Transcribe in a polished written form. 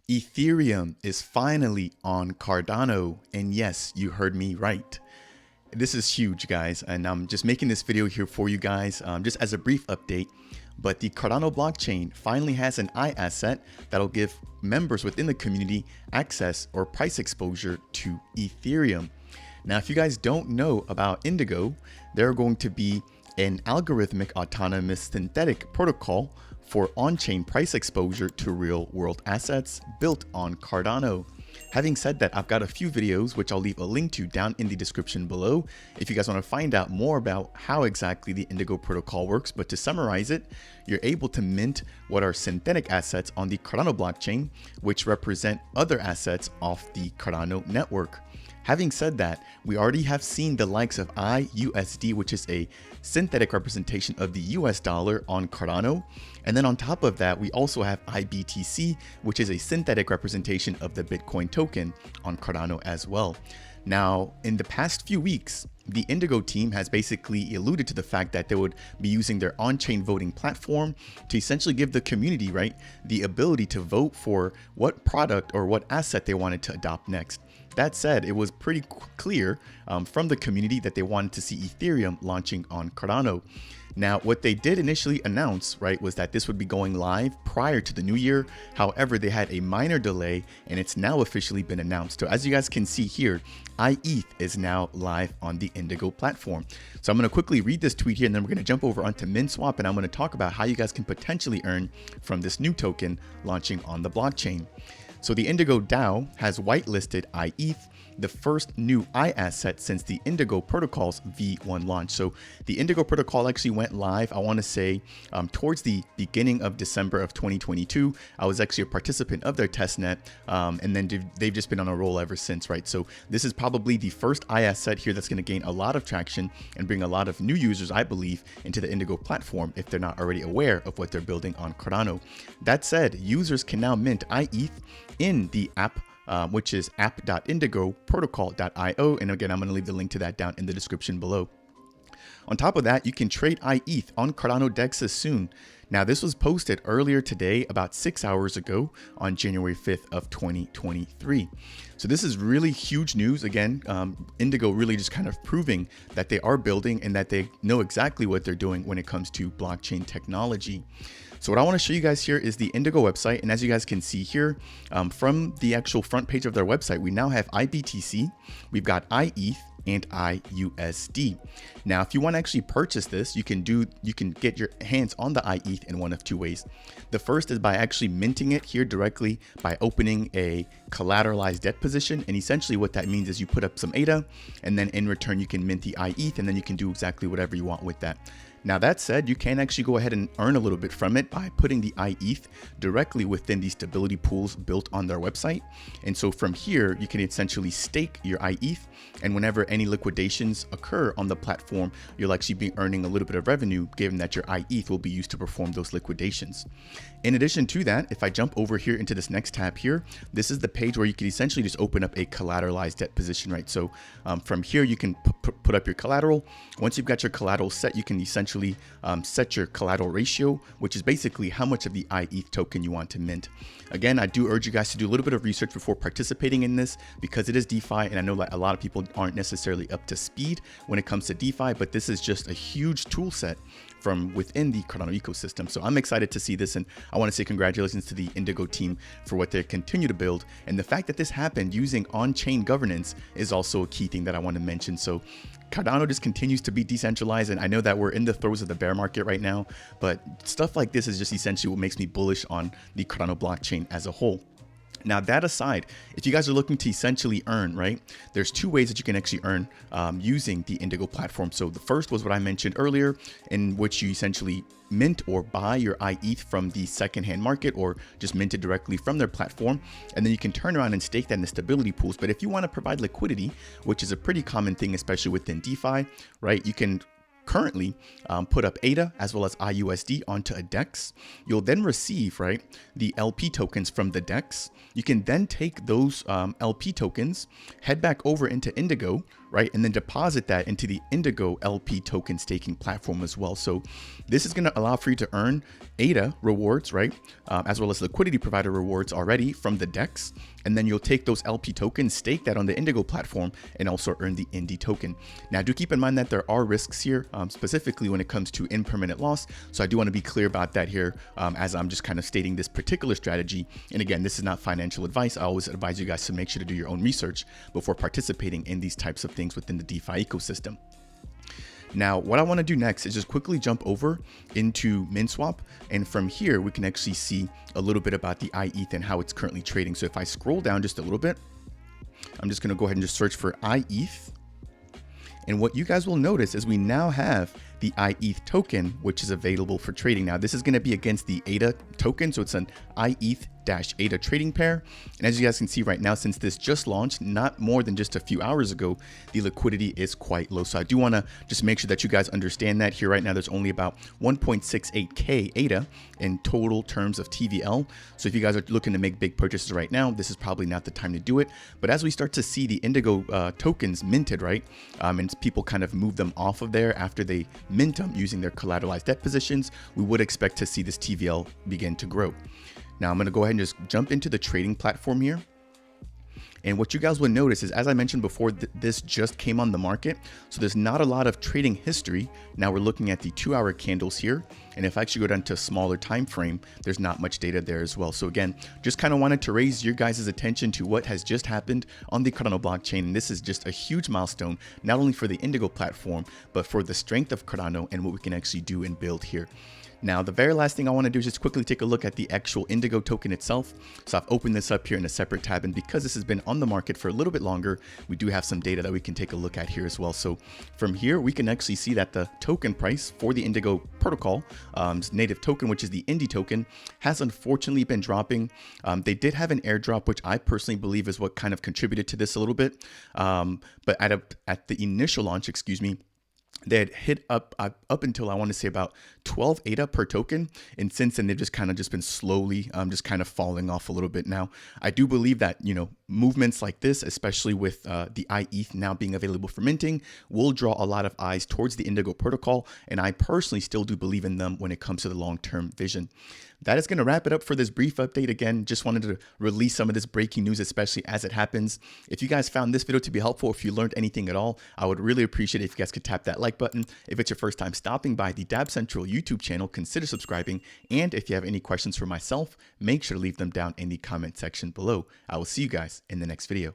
Ethereum is finally on Cardano, and yes, you heard me right. This is huge, guys, and I'm just making this video here for you guys just as a brief update. But the Cardano blockchain finally has an iAsset that'll give members within the community access or price exposure to Ethereum. Now, if you guys don't know about Indigo, they're going to be an algorithmic autonomous synthetic protocol for on-chain price exposure to real-world assets built on Cardano. Having said that, I've got a few videos which I'll leave a link to down in the description below if you guys want to find out more about how exactly the Indigo protocol works. But to summarize it, you're able to mint what are synthetic assets on the Cardano blockchain, which represent other assets off the Cardano network. Having said that, we already have seen the likes of iUSD, which is a synthetic representation of the US dollar on Cardano. And then on top of that, we also have iBTC, which is a synthetic representation of the Bitcoin token on Cardano as well. Now, in the past few weeks, the Indigo team has basically alluded to the fact that they would be using their on-chain voting platform to essentially give the community, right, the ability to vote for what product or what asset they wanted to adopt next. That said, it was pretty clear from the community that they wanted to see Ethereum launching on Cardano. Now, what they did initially announce, right, was that this would be going live prior to the new year. However, they had a minor delay and it's now officially been announced. So as you guys can see here, iETH is now live on the Indigo platform. So I'm going to quickly read this tweet here and then we're going to jump over onto MinSwap and I'm going to talk about how you guys can potentially earn from this new token launching on the blockchain. So the Indigo DAO has whitelisted iETH, the first new iAsset since the Indigo protocol's V1 launch. So the Indigo protocol actually went live, I want to say, towards the beginning of December of 2022. I was actually a participant of their testnet, and then they've just been on a roll ever since, right? So this is probably the first iAsset here that's going to gain a lot of traction and bring a lot of new users, I believe, into the Indigo platform if they're not already aware of what they're building on Cardano. That said, users can now mint iETH in the app, which is app.indigoprotocol.io. And again, I'm going to leave the link to that down in the description below. On top of that, you can trade iETH on Cardano dexes soon. Now, this was posted earlier today, about 6 hours ago on January 5th of 2023. So this is really huge news. Again, Indigo really just kind of proving that they are building and that they know exactly what they're doing when it comes to blockchain technology. So what I want to show you guys here is the Indigo website. And as you guys can see here, from the actual front page of their website, we now have iBTC, we've got iETH, and iUSD. Now, if you want to actually purchase this, you can get your hands on the iETH in one of two ways. The first is by actually minting it here directly by opening a collateralized debt position. And essentially what that means is you put up some ADA and then in return, you can mint the iETH and then you can do exactly whatever you want with that. Now, that said, you can actually go ahead and earn a little bit from it by putting the iETH directly within the stability pools built on their website. And so from here, you can essentially stake your iETH. And whenever any liquidations occur on the platform, you'll actually be earning a little bit of revenue, given that your iETH will be used to perform those liquidations. In addition to that, if I jump over here into this next tab here, this is the page where you can essentially just open up a collateralized debt position, right? So from here, you can put up your collateral. Once you've got your collateral set, you can essentially set your collateral ratio, which is basically how much of the iETH token you want to mint. Again, I do urge you guys to do a little bit of research before participating in this because it is DeFi, and I know that a lot of people aren't necessarily up to speed when it comes to DeFi, but this is just a huge tool set from within the Cardano ecosystem. So I'm excited to see this, and I want to say congratulations to the Indigo team for what they continue to build. And the fact that this happened using on-chain governance is also a key thing that I want to mention. So Cardano just continues to be decentralized, and I know that we're in the throes of the bear market right now, but stuff like this is just essentially what makes me bullish on the Cardano blockchain as a whole. Now, that aside, if you guys are looking to essentially earn, right, there's two ways that you can actually earn using the Indigo platform. So the first was what I mentioned earlier, in which you essentially mint or buy your iETH from the secondhand market or just mint it directly from their platform. And then you can turn around and stake that in the stability pools. But if you want to provide liquidity, which is a pretty common thing, especially within DeFi, right, you can currently put up ADA as well as iUSD onto a DEX. You'll then receive, right, the LP tokens from the DEX. You can then take those LP tokens, head back over into Indigo, right? And then deposit that into the Indigo LP token staking platform as well. So this is going to allow for you to earn ADA rewards, right? As well as liquidity provider rewards already from the DEX. And then you'll take those LP tokens, stake that on the Indigo platform, and also earn the Indy token. Now, do keep in mind that there are risks here, specifically when it comes to impermanent loss. So I do want to be clear about that here, as I'm just kind of stating this particular strategy. And again, this is not financial advice. I always advise you guys to make sure to do your own research before participating in these types of things within the DeFi ecosystem. Now, what I want to do next is just quickly jump over into MinSwap. And from here, we can actually see a little bit about the iETH and how it's currently trading. So if I scroll down just a little bit, I'm just going to go ahead and just search for iETH. And what you guys will notice is we now have the iETH token, which is available for trading. Now, this is going to be against the ADA token. So it's an iETH-ADA trading pair. And as you guys can see right now, since this just launched, not more than just a few hours ago, the liquidity is quite low. So I do want to just make sure that you guys understand that here right now, there's only about 1.68K ADA in total terms of TVL. So if you guys are looking to make big purchases right now, this is probably not the time to do it. But as we start to see the Indigo tokens minted, right, and people kind of move them off of there after they mint them using their collateralized debt positions, we would expect to see this TVL begin to grow. Now I'm going to go ahead and just jump into the trading platform here. And what you guys will notice is, as I mentioned before, this just came on the market. So there's not a lot of trading history. Now we're looking at the 2-hour candles here. And if I actually go down to a smaller time frame, there's not much data there as well. So again, just kind of wanted to raise your guys' attention to what has just happened on the Cardano blockchain. And this is just a huge milestone, not only for the Indigo platform, but for the strength of Cardano and what we can actually do and build here. Now, the very last thing I want to do is just quickly take a look at the actual Indigo token itself. So I've opened this up here in a separate tab, and because this has been on the market for a little bit longer, we do have some data that we can take a look at here as well. So from here, we can actually see that the token price for the Indigo protocol, native token, which is the Indy token, has unfortunately been dropping. They did have an airdrop, which I personally believe is what kind of contributed to this a little bit. But at the initial launch, they had hit up until I want to say about 12 ADA per token, and since then they've just been slowly just kind of falling off a little bit. Now I do believe that, you know, movements like this, especially with the iETH now being available for minting, will draw a lot of eyes towards the Indigo protocol, and I personally still do believe in them when it comes to the long-term vision. That is going to wrap it up for this brief update. Again, just wanted to release some of this breaking news, especially as it happens. If you guys found this video to be helpful, if you learned anything at all, I would really appreciate it if you guys could tap that like button. If it's your first time stopping by the Dab Central YouTube channel, consider subscribing. And if you have any questions for myself, make sure to leave them down in the comment section below. I will see you guys in the next video.